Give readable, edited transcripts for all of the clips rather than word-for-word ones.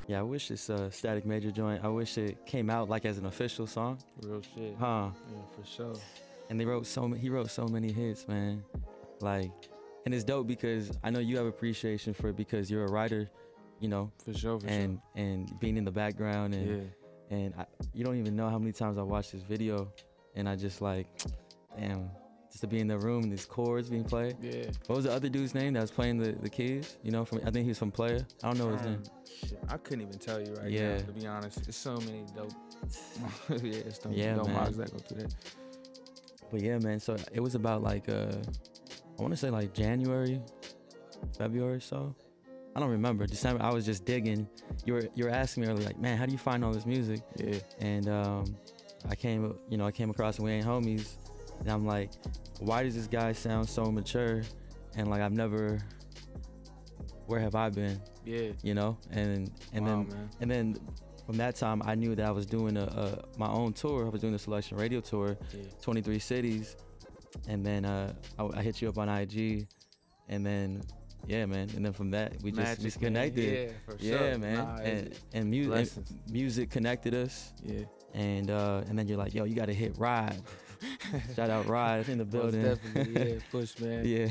Yeah, I wish this Static Major joint, I wish it came out like as an official song. Real shit. Huh. Yeah, for sure. And he wrote so many hits, man. Like, and it's dope because I know you have appreciation for it because you're a writer, you know. For sure, and being in the background and you don't even know how many times I watched this video and I just like, damn, just to be in the room and these chords being played. Yeah. What was the other dude's name that was playing the keys? You know, I think he was from Player. I don't know his name. Shit, I couldn't even tell you right now, to be honest. There's so many dope. Don't mind that go through that. But yeah, man. So it was about like I want to say like January, February or so. I don't remember. December. I was just digging. You were asking me earlier, like, man, how do you find all this music? Yeah. And I came across We Ain't Homies, and I'm like, why does this guy sound so mature? And like where have I been? Yeah. You know, and then from that time I knew that I was doing my own tour. I was doing the Soulection Radio tour, 23 cities, and then I hit you up on IG, and then. Yeah, man, and then from that we just connected. Yeah, for sure. Yeah, man, Nah, and music connected us. Yeah, and then you're like, yo, you gotta hit Ride. Shout out Ride in the building. Most definitely, yeah, push, man. Yeah,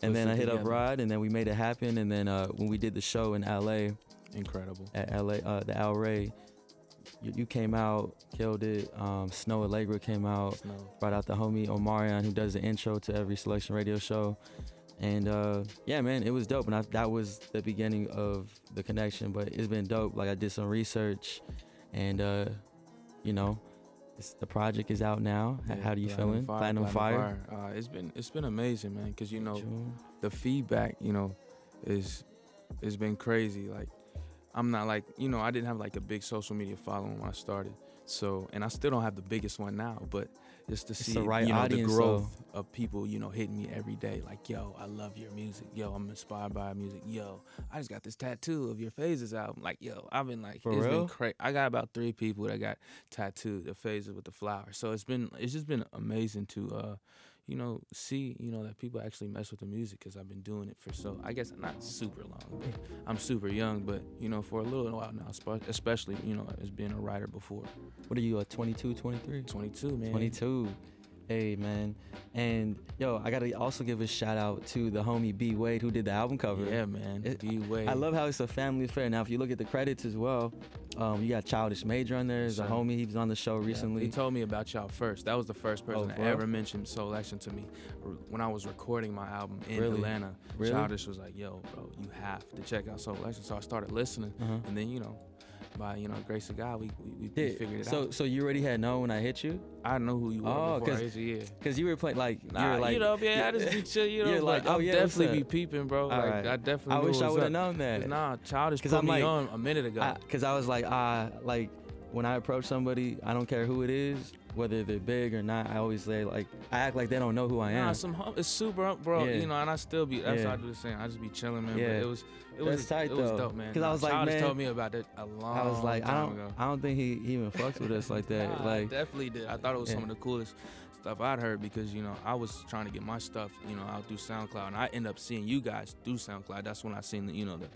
and then I hit up Ride, and then we made it happen. And then when we did the show in LA, incredible at LA, the Arin Ray, you came out, killed it. Snow Allegra came out, brought out the homie Omarion who does the intro to every Soulection Radio show. And yeah, man, it was dope, and that was the beginning of the connection. But it's been dope. Like I did some research, and you know, the project is out now. Yeah, how do you feeling? Platinum Fire. It's been amazing, man. Cause you know, the feedback, you know, it's been crazy. Like I'm not like, you know, I didn't have like a big social media following when I started. So, and I still don't have the biggest one now, but just to see, the right you know, audience, the growth of people, you know, hitting me every day. Like, yo, I love your music. Yo, I'm inspired by your music. Yo, I just got this tattoo of your Phases album. Like, yo, I've been like, it's been crazy. I got about 3 people that got tattooed the Phases with the flowers. So it's just been amazing to, you know, see, you know, that people actually mess with the music because I've been doing it for I guess not super long, but I'm super young, but, you know, for a little while now, especially, you know, as being a writer before. What are you, 22, 23? 22, man. 22. Hey, man. And, yo, I got to also give a shout out to the homie B. Wade who did the album cover. Yeah, man. B. Wade. I love how it's a family affair. Now, if you look at the credits as well, you got Childish Major on there. There's a homie. He was on the show recently. He told me about y'all first. That was the first person that ever mentioned Soulection to me. When I was recording my album in Atlanta, Childish was like, yo, bro, you have to check out Soulection. So I started listening, and then, you know, by, you know, grace of God, we figured it out. So you already had known when I hit you? I know who you were before. Because you were playing like, you were like, you know, I just be chill, you know, you're like, I'll definitely be peeping, bro. Like, right. I definitely. I wish I would have known that. Nah, Childish put me on a minute ago. Because I was like, like when I approach somebody, I don't care who it is, whether they're big or not. I always say, like, I act like they don't know who I am. It's super, bro. Yeah. You know, and I still be. That's what I do the same. I just be chilling, man. Yeah. But it was tight, it was dope, man. Because I was like, Childish man, told me about it a long time ago. I don't think he even fucks with us like that. Like, I definitely did. I thought it was some of the coolest stuff I'd heard because, you know, I was trying to get my stuff, you know, out through SoundCloud, and I ended up seeing you guys through SoundCloud. That's when I seen the, you know, the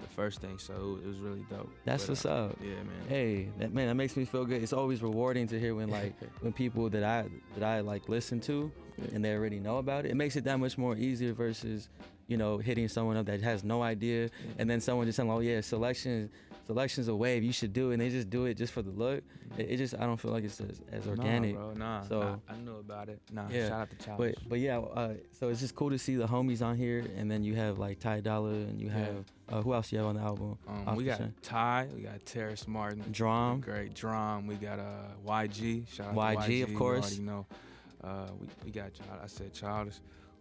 first thing, so it was really dope. That's what's up. Yeah, man. Hey, that makes me feel good. It's always rewarding to hear when like when people that I like listen to and they already know about it. It makes it that much more easier versus, you know, hitting someone up that has no idea and then someone just saying, oh yeah, Soulection's a wave, you should do it, and they just do it just for the look. It just, I don't feel like it's as organic. Nah, bro, so I knew about it. Shout out to Childish. But yeah, so it's just cool to see the homies on here, and then you have like Ty Dolla, and you have who else you have on the album? We got Ty, we got Terrace Martin, Drum, great Drum. We got YG, shout out to YG, of course. You already know. We got I said Childish.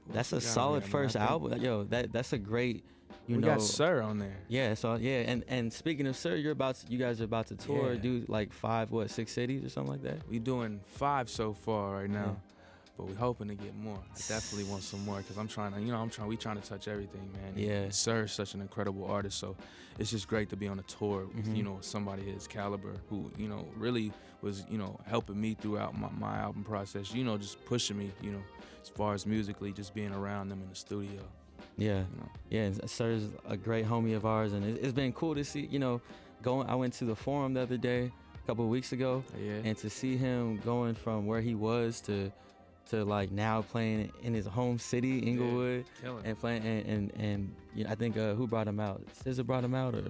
That's a solid first album. Yo, that's a great. We got Sir on there. Yeah, so and speaking of Sir, you guys are about to tour, do like 6 cities or something like that? We doing 5 so far right now, but we hoping to get more. I definitely want some more because I'm trying to, you know, we trying to touch everything, man. Yeah. And Sir is such an incredible artist, so it's just great to be on a tour with, you know, somebody his caliber who, you know, really was, you know, helping me throughout my album process, you know, just pushing me, you know, as far as musically, just being around them in the studio. Yeah, you know. Yeah. And Sir's a great homie of ours, and it's been cool to see. You know, I went to the Forum the other day, a couple of weeks ago, and to see him going from where he was to like now playing in his home city, Inglewood, and playing and you know, I think who brought him out? SZA brought him out, or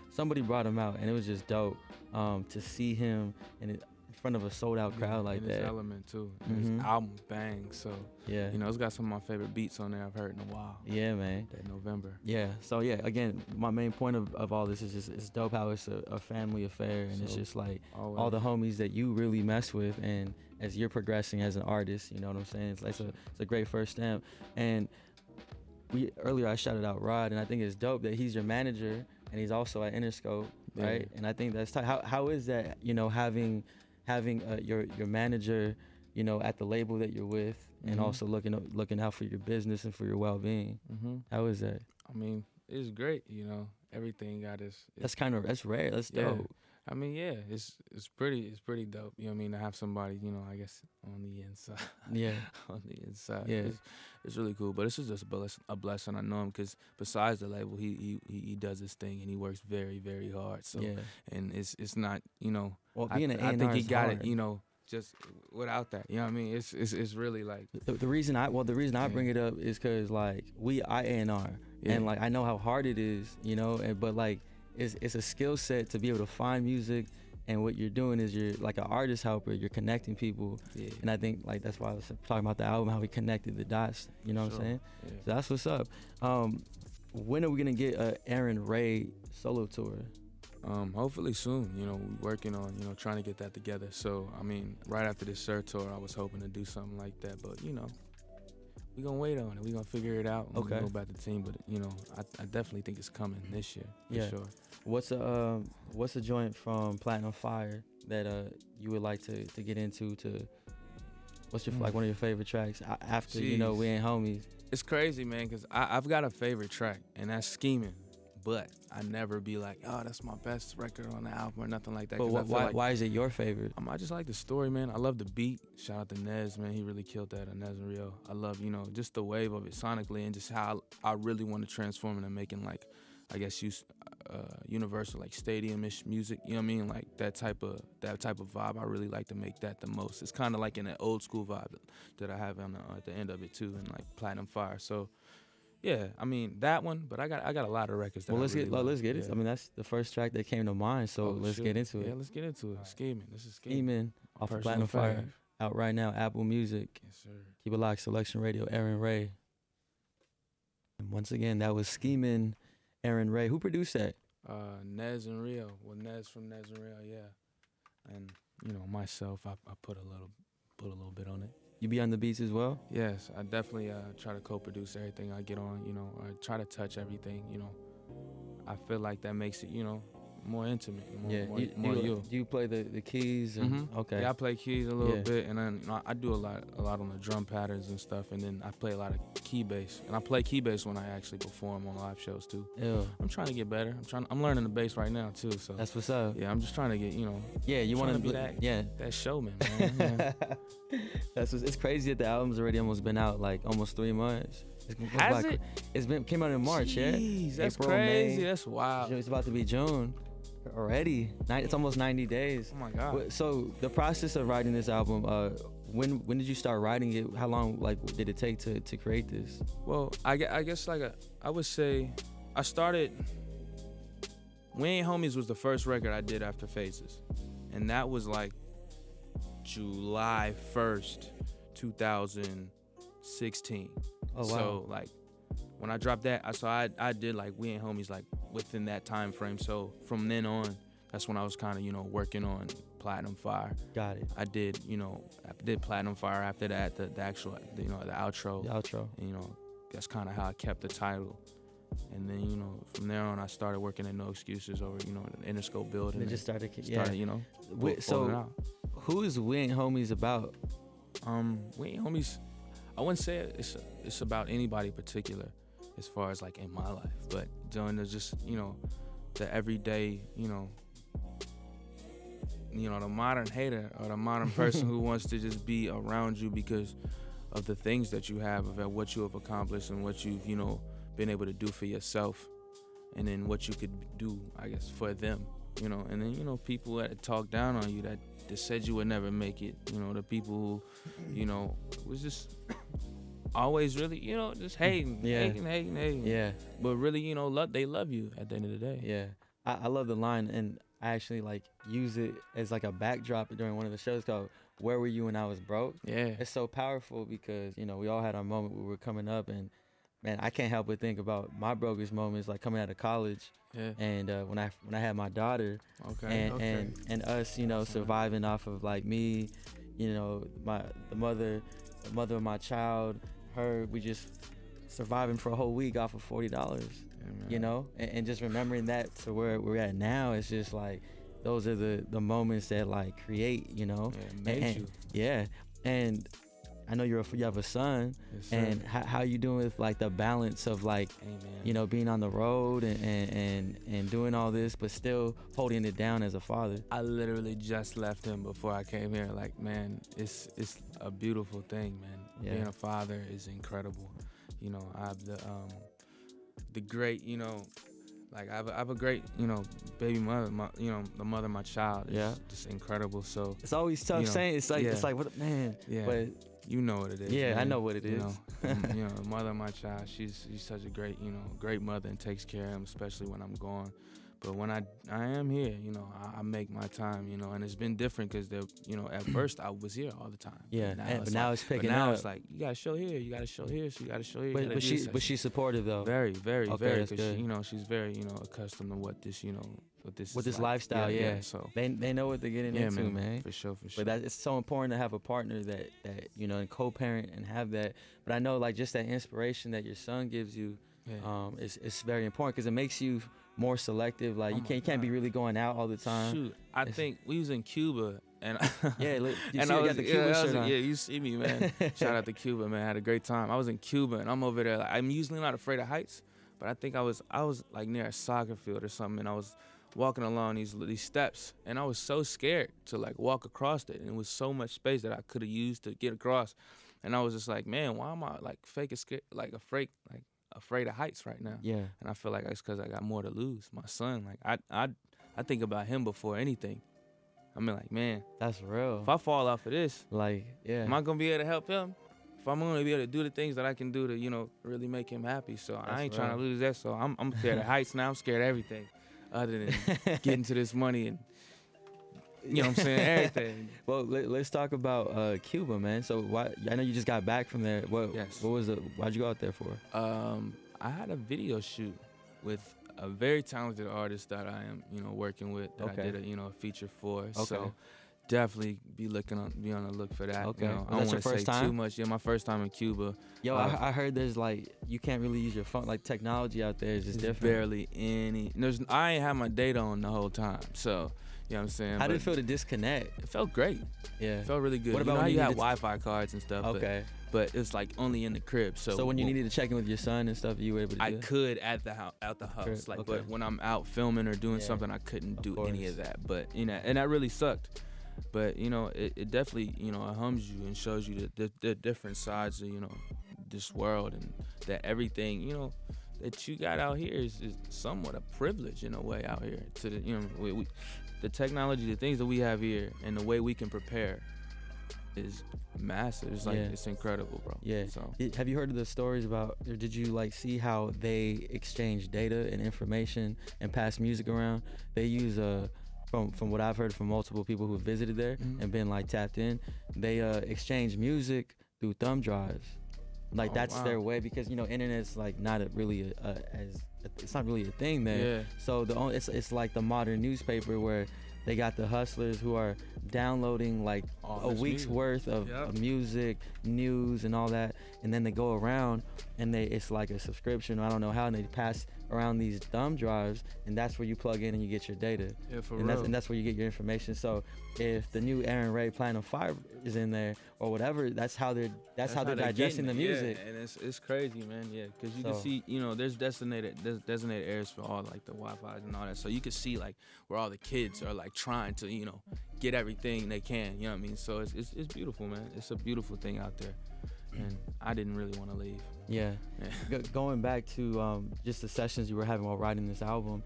somebody brought him out, and it was just dope to see him in front of a sold out crowd like in that. His element too. His album bangs, so you know, it's got some of my favorite beats on there I've heard in a while. Yeah, man. That November. Yeah. So yeah, again, my main point of all this is just it's dope how it's a family affair, and it's just like all the homies that you really mess with, and as you're progressing as an artist, you know what I'm saying? It's a great first stamp. And earlier I shouted out Rod, and I think it's dope that he's your manager and he's also at Interscope, right? And I think that's tight. How is that, you know, having your manager, you know, at the label that you're with, and also looking out for your business and for your well-being? How is that? I mean, it's great, you know. Everything got its that's rare. That's dope. I mean, yeah, it's pretty dope. You know what I mean? To have somebody, you know, I guess on the inside. Yeah. On the inside. Yeah. It's really cool. But it's just a blessing. I know him because besides the label, he does his thing and he works very, very hard. So and it's not, you know, well, being an A&R I think he got hard. it, you know, just without that. You know what I mean? It's really like the reason I bring it up is because like I A&R and like I know how hard it is, you know, but like it's a skill set to be able to find music, and what you're doing is you're like an artist helper. You're connecting people, and I think like that's why I was talking about the album, how we connected the dots. You know what I'm saying? Yeah. So that's what's up. When are we gonna get a Arin Ray solo tour? Hopefully soon. You know, we're working on, you know, trying to get that together. So I mean, right after this Sir tour, I was hoping to do something like that, but you know, we're gonna wait on it. We're gonna figure it out when we go back to the team. But you know, I definitely think it's coming this year for sure. What's a joint from Platinum Fire that you would like to get into? What's your like one of your favorite tracks after you know We Ain't Homies? It's crazy, man, because I've got a favorite track, and that's Scheming. But I never be like, oh, that's my best record on the album or nothing like that. But why is it your favorite? I just like the story, man. I love the beat. Shout out to Nez, man. He really killed that, Nez and Rio. I love, you know, just the wave of it sonically, and just how I really want to transform it and making like, I guess universal, like stadium-ish music. You know what I mean? Like that type of vibe. I really like to make that the most. It's kind of like in an old school vibe that I have at the end of it too, and like Platinum Fire. So. Yeah, I mean that one, but I got a lot of records. That let's get it. I mean that's the first track that came to mind, so let's get into it. Yeah, let's get into it. Scheming. This is Scheming off of Platinum Fire, out right now. Apple Music. Yes, sir. Keep it locked. Soulection Radio. Arin Ray. And once again, that was Scheming. Arin Ray. Who produced that? Nez and Rio. Well, Nez from Nez and Rio, yeah. And you know myself, I put a little bit on it. You be on the beats as well? Yes, I definitely try to co-produce everything I get on, you know, or try to touch everything, you know. I feel like that makes it, you know, more intimate, more you. Do you play the keys? And, okay. Yeah, I play keys a little bit, and then you know, I do a lot on the drum patterns and stuff, and then I play a lot of key bass, and I play key bass when I actually perform on live shows too. Yeah. I'm trying to get better. I'm learning the bass right now too. So that's what's up. Yeah, I'm just trying to get, you know. Yeah, you want to be that showman, man. It's crazy that the album's already almost been out like almost 3 months. Has it? Came out in March. Jeez, that's April, crazy. May. That's wild. It's about to be June. Already, it's almost 90 days. Oh my God! So the process of writing this album, when did you start writing it? How long did it take to create this? Well, I guess I would say I started. We Ain't Homies was the first record I did after Phases, and that was like July 1st, 2016. Oh wow! So like when I dropped that, I did like We Ain't Homies like within that time frame. So from then on, that's when I was kind of, you know, working on Platinum Fire. Got it. I did Platinum Fire after that, the actual, you know, the outro. The outro. And, you know, that's kind of how I kept the title. And then, you know, from there on, I started working at No Excuses over, you know, the Interscope building. It just started, you know. So who is We Ain't Homies about? We Ain't Homies, I wouldn't say it's about anybody particular, as far as like in my life, but doing the just, you know, the everyday, you know, the modern hater or the modern person who wants to just be around you because of the things that you have, of what you have accomplished and what you've, you know, been able to do for yourself, and then what you could do, I guess, for them, you know. And then, you know, people that talk down on you, that said you would never make it, you know, the people who, you know, was just always really, you know, just hating. Yeah. But really, you know, they love you at the end of the day. Yeah. I love the line, and I actually like use it as like a backdrop during one of the shows called "Where Were You When I Was Broke?" Yeah. It's so powerful because, you know, we all had our moment where we were coming up, and man, I can't help but think about my brokest moments, like coming out of college, and when I had my daughter, and us, you know, surviving off of like me, you know, the mother of my child, we just surviving for a whole week off of $40, you know, and just remembering that to where we're at now, it's just like those are the moments that like create, you know, and I know you have a son, and how you doing with like the balance of like, you know, being on the road and doing all this, but still holding it down as a father? I literally just left him before I came here. Like, man, it's a beautiful thing, man. Yeah. Being a father is incredible. You know, I have the great, you know, like I have a great, you know, baby mother, you know, the mother of my child is just incredible. So it's always tough, you know, saying it's like what, man, but you know what it is. Yeah, man. I know what it is. Know, you know, the mother of my child, she's such a great, you know, great mother, and takes care of him, especially when I'm gone. But when I am here, you know, I make my time, you know, and it's been different because, you know, at first I was here all the time. Yeah, but now it's picking up. Now up. It's like, you got to show here, you got to show here, so you got to show here. But she's supportive, though. Very, very, very. Because, you know, she's very, you know, accustomed to what this, you know, what this with this lifestyle, So they know what they're getting into, man. For sure. But it's so important to have a partner that you know, and co-parent and have that. But I know, like, just that inspiration that your son gives you, it's very important because it makes you more selective. Like, you can't be really going out all the time. Shoot, I think we was in Cuba, and and I got the Cuba shirt on. Yeah, you see me, man. Shout out to Cuba, man. I had a great time. I was in Cuba, and I'm over there. Like, I'm usually not afraid of heights, but I think I was like near a soccer field or something, and I was walking along these steps, and I was so scared to like walk across it, and it was so much space that I could have used to get across, and I was just like, man, why am I like afraid of heights right now? Yeah. And I feel like it's because I got more to lose. My son, like I think about him before anything. I mean, like, man, that's real. If I fall off of this, like, am I gonna be able to help him? If I'm gonna be able to do the things that I can do to, you know, really make him happy. So I ain't trying to lose that. So I'm scared of heights now. I'm scared of everything, other than getting to this money and, you know what I'm saying, everything. Well, let's talk about Cuba, man. So I know you just got back from there. What was why'd you go out there for? I had a video shoot with a very talented artist that I am, you know, working with. That I did a feature for. Okay. So definitely be on the look for that. Okay. You know, I don't want to say too much. Yeah, my first time in Cuba. Yo, I heard there's like, you can't really use your phone. Like, technology out there is just different. Barely any. I ain't had my data on the whole time. So. You know what I'm saying? How did it feel to disconnect? It felt great. Yeah. It felt really good. What about how you had Wi-Fi cards and stuff? Okay. But it's like only in the crib. So when you needed to check in with your son and stuff, you were able to do I could at the house. Like, but when I'm out filming or doing something, I couldn't do any of that. But, you know, and that really sucked. But, you know, it definitely, you know, it hums you and shows you the different sides of, you know, this world, and that everything, you know, that you got out here is somewhat a privilege in a way out here. To the, you know, the technology, the things that we have here, and the way we can prepare is massive. It's like it's incredible, bro. Yeah. So have you heard of the stories about, or did you like see how they exchange data and information and pass music around? They use from what I've heard from multiple people who visited there and been like tapped in, they exchange music through thumb drives. Like that's their way, because you know internet's like not it's not really a thing there. Yeah. So it's like the modern newspaper where they got the hustlers who are downloading like a week's worth of music, news, and all that, and then they go around and it's like a subscription. I don't know how, and they pass around these thumb drives, and that's where you plug in and you get your data. Yeah, for real. And that's where you get your information. So if the new Arin Ray Platinum 5 is in there or whatever, that's how they're digesting the music. Yeah, and it's crazy, man. Yeah, because you can see, you know, there's designated areas for all like the Wi-Fi's and all that. So you can see like where all the kids are like trying to, you know, get everything they can. You know what I mean? So it's beautiful, man. It's a beautiful thing out there. and I didn't really want to leave. Yeah. Going back to just the sessions you were having while writing this album,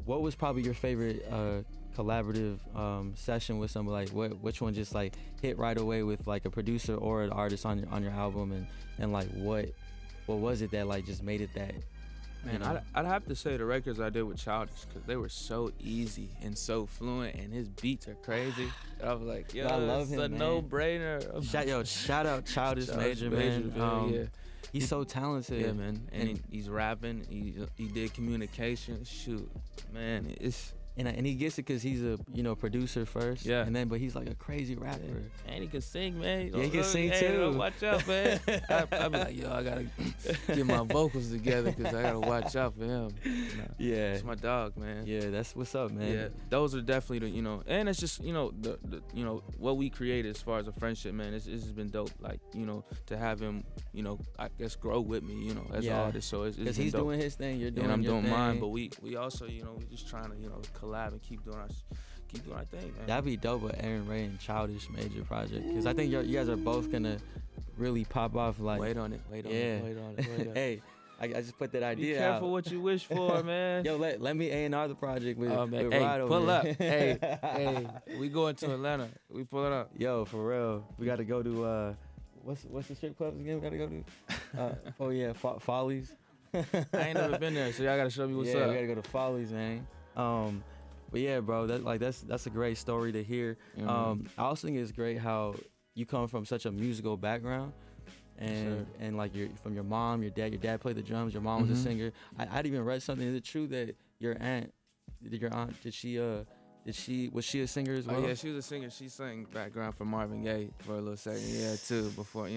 what was probably your favorite collaborative session with somebody? Like which one just like hit right away with like a producer or an artist on your album, and like what was it that like just made it that? Man, I'd have to say the records I did with Childish, because they were so easy and so fluent, and his beats are crazy. I was like, yo, I love it's him, a man. no-brainer. Shout out Childish Major, man. Yeah. He's so talented. Yeah, man. And he's rapping. He did communication. Shoot, man, it's... And he gets it because he's a producer first. Yeah. But he's like a crazy rapper. Yeah. And he can sing, man. Yeah, he can sing too. Watch out, man. I'd be like, yo, I gotta get my vocals together because I gotta watch out for him. Yeah. It's my dog, man. Yeah, that's what's up, man. Yeah, those are definitely the and it's just the what we created as far as a friendship, man. It's just been dope, like to have him, I guess grow with me, as an artist. So it's because he's dope. Doing his thing, you're doing and I'm your doing thing. mine. But we also we're just trying to collab and keep doing our thing, man. That'd be dope, with Arin Ray and Childish Major project, because I think you guys are both gonna really pop off. Like wait on it. Hey, I just put that idea. Be careful out. what you wish for, man. Yo, let me A&R the project with Rod over pull here. up. hey, we going to Atlanta. We pulling up. Yo, for real, we got to go to what's the strip clubs again? We got to go to Follies. I ain't never been there, so y'all gotta show me what's up. Yeah, we gotta go to Follies, man. But yeah, bro, that's a great story to hear. I also think it's great how you come from such a musical background, and like you're from your mom, your dad played the drums, your mom was a singer. I'd even read something. Is it true that your aunt was she a singer as well? Oh yeah, she was a singer. She sang background for Marvin Gaye for a little second, too, before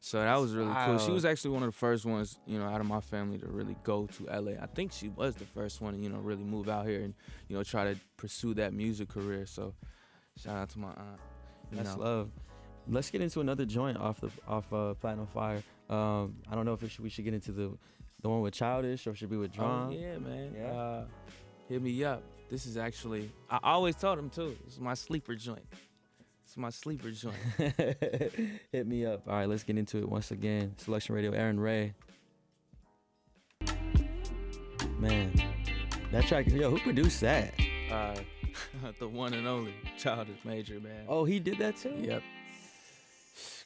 So that was really cool. She was actually one of the first ones, out of my family to really go to LA. I think she was the first one to, really move out here and, try to pursue that music career. So shout out to my aunt. That's love. Let's get into another joint off Platinum Fire. I don't know if we should get into the one with Childish or should be with Drum. Oh yeah, man. Yeah. Hit me up. This is actually, I always told him too, this is my sleeper joint. Hit me up. All right, let's get into it once again. Soulection Radio, Arin Ray. Man, that track, who produced that? The one and only Childish Major, man. Oh, he did that too? Yep.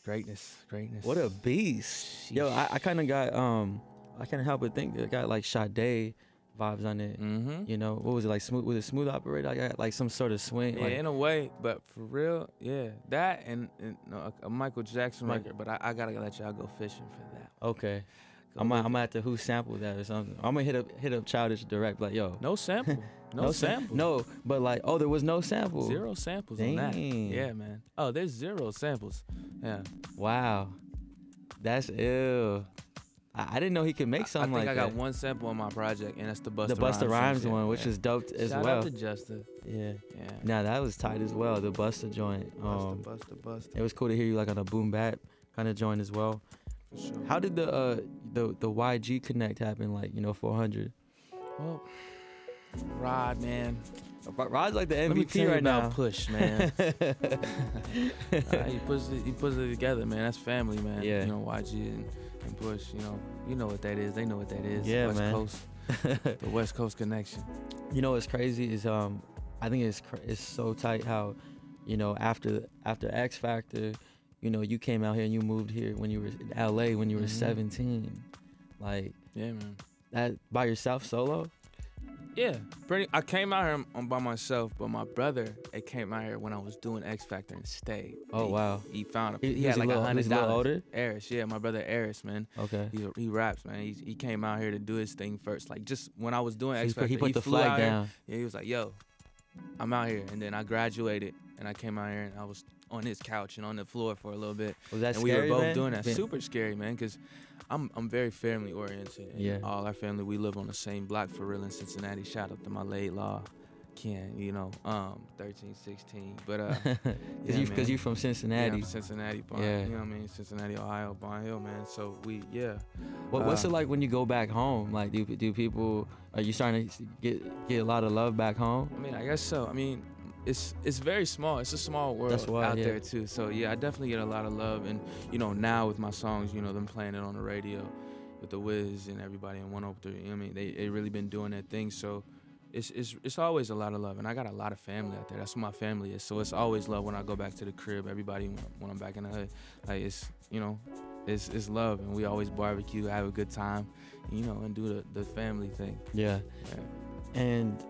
Greatness. What a beast. Sheesh. Yo, I kind of got, I can't help but think it got like Sade vibes on it. What was it like? Was it Smooth Operator? I got like some sort of swing. Yeah, in a way, but for real, yeah, that and a Michael Jackson record. But I gotta let y'all go fishing for that. Okay, I'm gonna have to who sample that or something. I'm gonna hit up Childish direct, like yo. No sample. No sample. No, but like there was no sample. 0 samples on that. Yeah, man. Oh, there's 0 samples. Yeah. Wow, that's ill. I didn't know he could make something like that. I think I got one sample on my project, and that's the Busta Rhymes one, which is dope as well. Shout out to Justin. Yeah. Nah, that was tight as well. The Busta joint. Busta. It was cool to hear you like on a boom bap kind of joint as well. For sure. How did the YG Connect happen? Like 400. Well, Rod, man. Rod's like the MVP Let me tell you right about now. Push, man. He puts it together, man. That's family, man. Yeah. YG and Push, you know what that is. They know what that is. Yeah, West man. Coast, the West Coast connection. What's crazy is I think it's so tight how, after X Factor, you came out here and you moved here when you were in LA when you were 17, like yeah, man. That by yourself solo. Yeah, I came out here by myself, but my brother came out here when I was doing X Factor and stayed. Oh wow! He found he had like $100. He's a little older. Eris, yeah, my brother Eris, man. Okay. He raps, man. He came out here to do his thing first. Like just when I was doing X Factor, he put the flag down. Yeah, he was like, "Yo, I'm out here," and then I graduated and I came out here and I was on his couch and on the floor for a little bit. Was that and scary, we were both man? doing that. Super scary, man, because I'm very family oriented. And yeah. All our family, we live on the same block for real in Cincinnati. Shout out to my late law, Ken, 13, 16. But because you from Cincinnati. Yeah, I'm Cincinnati, yeah. You know what I mean? Cincinnati, Ohio, Bond Hill, man. So What's it like when you go back home? Like, do people, are you starting to get a lot of love back home? I mean, I guess so. I mean, it's very small. It's a small world out there too. So yeah, I definitely get a lot of love, and you know, now with my songs, you know, them playing it on the radio with the Wiz and everybody in 103. You know what I mean, they really been doing their thing. So it's always a lot of love, and I got a lot of family out there. That's what my family is. So it's always love when I go back to the crib. Everybody when I'm back in the hood, like it's, you know, it's love, and we always barbecue, have a good time, you know, and do the family thing. Yeah. And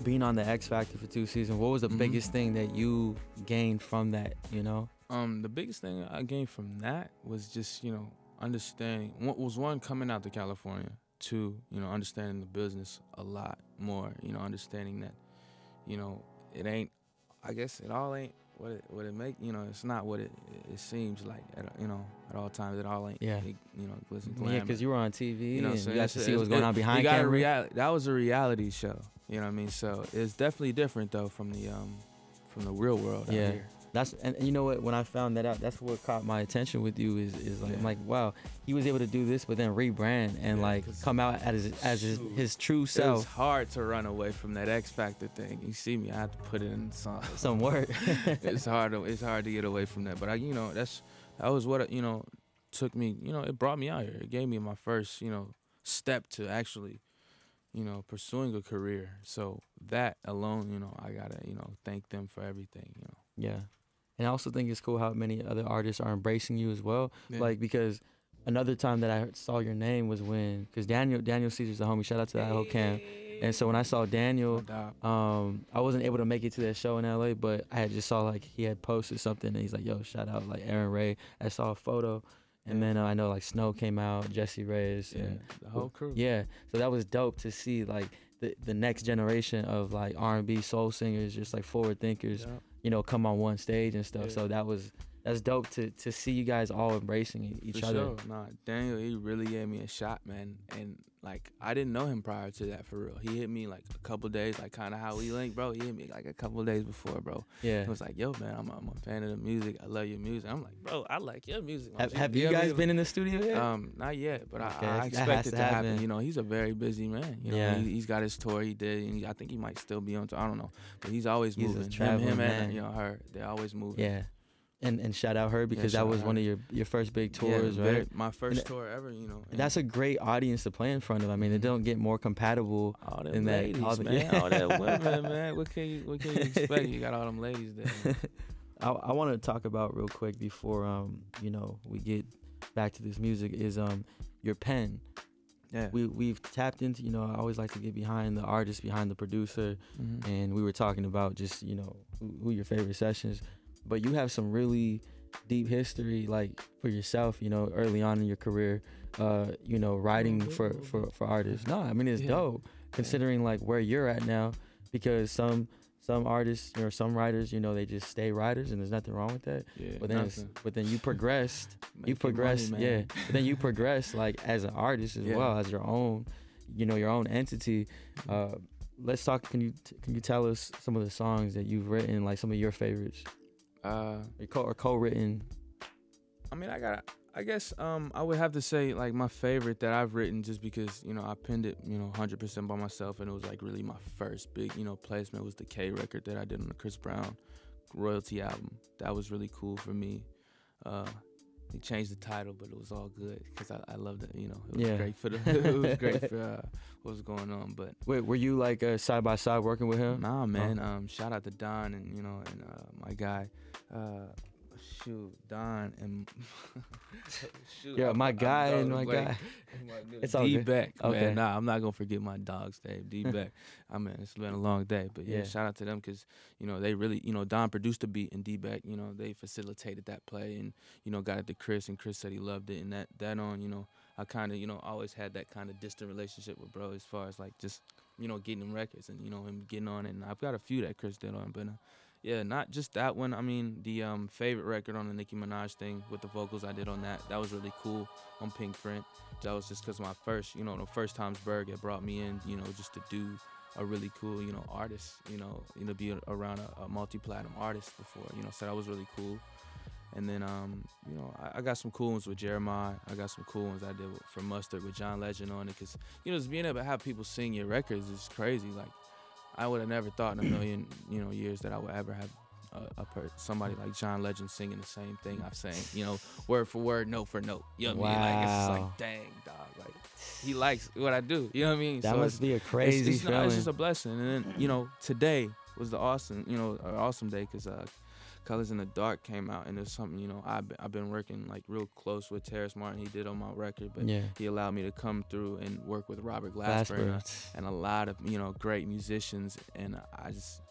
being on the X Factor for 2 seasons, what was the biggest thing that you gained from that, you know? The biggest thing I gained from that was just, you know, understanding. One, coming out to California. 2, you know, understanding the business a lot more, you know, understanding that, you know, it ain't, I guess it all ain't what it make, you know, it's not what it seems like, you know, at all times. It all ain't, you know, glitz and glamour. Yeah, because you were on TV, you know, and so you got to see what's going on behind camera. That was a reality show, you know what I mean? So it's definitely different, though, from the real world out here. And you know what? When I found that out, that's what caught my attention with you. Is like, I'm like, wow, he was able to do this, but then rebrand and like come out as his true self. It's hard to run away from that X Factor thing. You see me, I have to put it in some work. It's hard to get away from that. But you know, that was what, you know, took me. You know, it brought me out here. It gave me my first, you know, step to actually, you know, pursuing a career. So that alone, you know, I gotta, you know, thank them for everything. You know. Yeah. And I also think it's cool how many other artists are embracing you as well. Yeah. Like, because another time that I saw your name was because Daniel Caesar's the homie. Shout out to that whole camp. And so when I saw Daniel, I wasn't able to make it to that show in LA, but I had just saw like he had posted something, and he's like, yo, shout out like Arin Ray. I saw a photo. And then I know like Snow came out, Jesse Reyes. And the whole crew. Yeah. So that was dope to see like the next generation of like R&B soul singers, just like forward thinkers, you know, come on one stage and stuff. So that's dope to see you guys all embracing each other. Sure. Nah, Daniel, he really gave me a shot, man. And like, I didn't know him prior to that, for real. He hit me like a couple days, like kind of how we linked, bro. He hit me like a couple days before, bro. Yeah. He was like, yo, man, I'm a fan of the music. I love your music. I'm like, bro, I like your music. Have you guys been in the studio yet? Not yet, but I expect it to happen. You know, he's a very busy man. You know, he's got his tour he did, and I think he might still be on tour. I don't know, but he's always moving. Him and, you know, her, they're always moving. Yeah. And shout out her, because that was one of your first big tours, right? My first tour ever, you know. That's a great audience to play in front of. I mean, they don't get more compatible than that. All that women, man. What can you expect? You got all them ladies there. I want to talk about real quick before you know, we get back to this music is your pen. Yeah. We've tapped into, you know, I always like to get behind the artist, behind the producer, and we were talking about just, you know, who your favorite sessions. But you have some really deep history, like for yourself, you know, early on in your career, you know, writing for artists. No, I mean, it's dope considering like where you're at now, because some artists or some writers, you know, they just stay writers, and there's nothing wrong with that. Yeah, but then you progressed, money, but then you progress like as an artist as well, as your own, you know, your own entity. Let's talk. Can you tell us some of the songs that you've written, like some of your favorites? Or co-written. I mean, I guess I would have to say like my favorite that I've written, just because, you know, I penned it, you know, 100% by myself, and it was like really my first big, you know, placement, was the K record that I did on the Chris Brown royalty album. That was really cool for me. He changed the title, but it was all good because I loved it. You know, it was great for what was going on. But wait, were you like side by side working with him? Nah, man. Shout out to Don and, you know, and my guy. Don and my guy. It's all D-Beck, man. Nah, I'm not gonna forget my dog's name, D-Beck. I mean, it's been a long day, but shout out to them, because, you know, they really, you know, Don produced the beat, and D-Beck, you know, they facilitated that play, and, you know, got it to Chris, and Chris said he loved it, and that on, you know, I kind of, you know, always had that kind of distant relationship with bro, as far as like just, you know, getting him records, and, you know, him getting on it, and I've got a few that Chris did on, but. Yeah, not just that one. I mean, the favorite record on the Nicki Minaj thing with the vocals I did on that was really cool on Pink Print. That was just because my first, you know, the first times Berg had brought me in, you know, just to do a really cool, you know, artist, you know, be around a multi-platinum artist before, you know, so that was really cool. And then, you know, I got some cool ones with Jeremiah. I got some cool ones I did for Mustard with John Legend on it, because, you know, just being able to have people sing your records is crazy. Like, I would have never thought in a million, years that I would ever have somebody like John Legend singing the same thing I'm saying, word for word, note for note. You know what I mean? Like, it's just like, dang, dog. Like, he likes what I do. You know what I mean? That must be a crazy feeling. It's just a blessing. And then, today was the awesome day because Colors in the Dark came out, and it's something, I've been working like real close with Terrace Martin. He did on my record, but he allowed me to come through and work with Robert Glasper and a lot of, great musicians. And I just,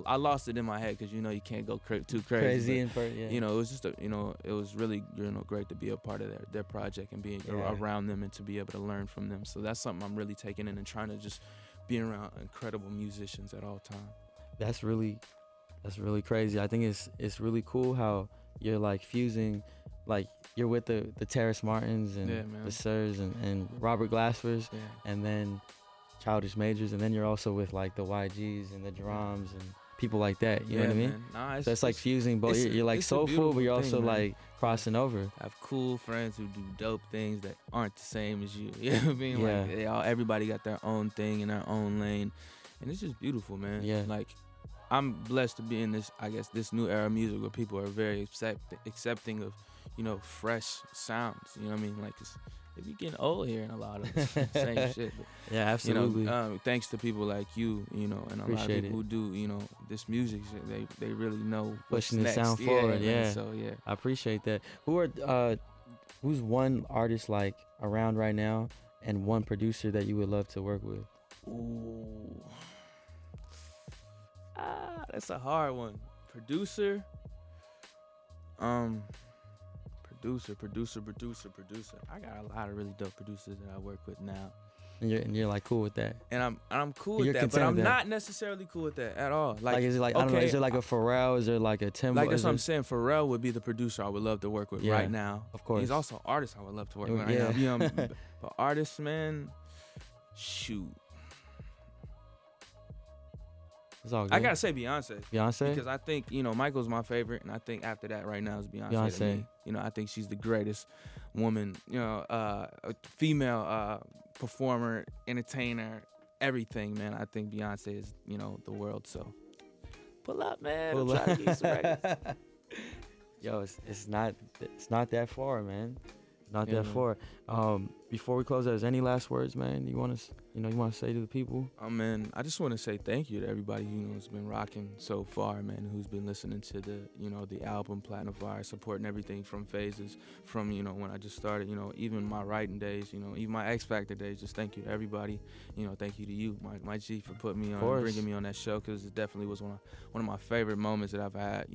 I lost it in my head because, you can't go too crazy. But, it was just, it was really, great to be a part of their project and being around them and to be able to learn from them. So that's something I'm really taking in and trying to just be around incredible musicians at all times. That's really crazy. I think it's really cool how you're like fusing, like you're with the Terrace Martins and the Sirs and Robert Glaspers and then Childish Majors, and then you're also with like the YGs and the drums and people like that. You know what I mean? Nah, so it's like fusing both. You're like soulful, but you're also like crossing over. I have cool friends who do dope things that aren't the same as you. You know what I mean? Like everybody got their own thing in their own lane, and it's just beautiful, man. Yeah. Like, I'm blessed to be in this new era of music where people are very accepting of, fresh sounds. You know what I mean? Like, we getting old here in a lot of the same shit. But, yeah, absolutely. Thanks to people like you, and a lot of people who do, this music shit. They really know pushing the sound forward. Yeah. So I appreciate that. Who's one artist like around right now, and one producer that you would love to work with? Ooh. That's a hard one. Producer. Producer. I got a lot of really dope producers that I work with now. And you're like cool with that. And I'm cool with that, but I'm not necessarily cool with that at all. Like is it like, I don't know, is it like a Pharrell? Is there like a Timbo? Like that's what I'm saying. Pharrell would be the producer I would love to work with right now. Of course. He's also an artist I would love to work with right now. But artists, man, shoot. I gotta say Beyonce. Beyonce? Because I think, Michael's my favorite, and I think after that right now is Beyonce. To me. I think she's the greatest woman, female performer, entertainer, everything, man. I think Beyonce is, the world. So pull up, man. I'm trying to get some records. Yo, it's not that far, man. Not that far. Before we close, there's any last words, man? You want to say to the people? Man, I just want to say thank you to everybody who's been rocking so far, man. Who's been listening to the album Platinum Fire, supporting everything from phases, from when I just started, even my writing days, even my X Factor days. Just thank you to everybody. Thank you to you, my G, for putting me on, and bringing me on that show, because it definitely was one of my favorite moments that I've had.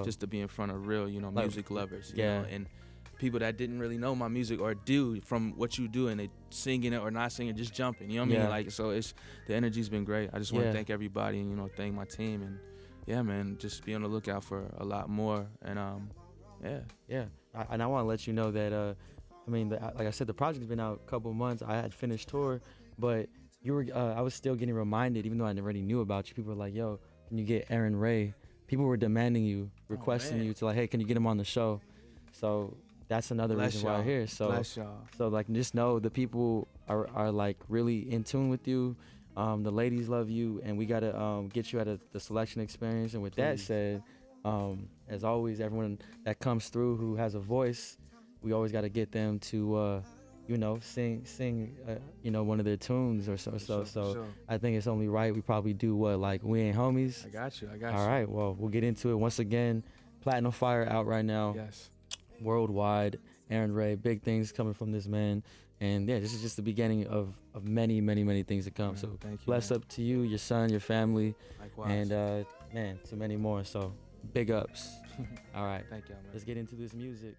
Just to be in front of real, music lovers. And people that didn't really know my music or do from what you do, and they singing it or not singing, just jumping. You know what I mean? Like, so the energy's been great. I just want to thank everybody and thank my team, and man, just be on the lookout for a lot more. And and I want to let you know that like I said, the project's been out a couple months. I had finished tour, but you were I was still getting reminded, even though I already knew about you. People were like, "Yo, can you get Arin Ray?" People were demanding you, requesting you to like, "Hey, can you get him on the show?" So that's another reason why I'm here. So like, just know the people are like really in tune with you. The ladies love you, and we gotta get you at the Soulection experience. And with that said, as always, everyone that comes through who has a voice, we always gotta get them to sing one of their tunes or so. So I think it's only right we probably do like We Ain't Homies. I got you. All right, well, we'll get into it. Once again, Platinum Fire out right now. Yes. Worldwide. Arin Ray, big things coming from this man, and this is just the beginning of many, many, many things to come. So bless up to you, your son, your family. Likewise. And man, to many more. So big ups. All right, thank you, man. Let's get into this music.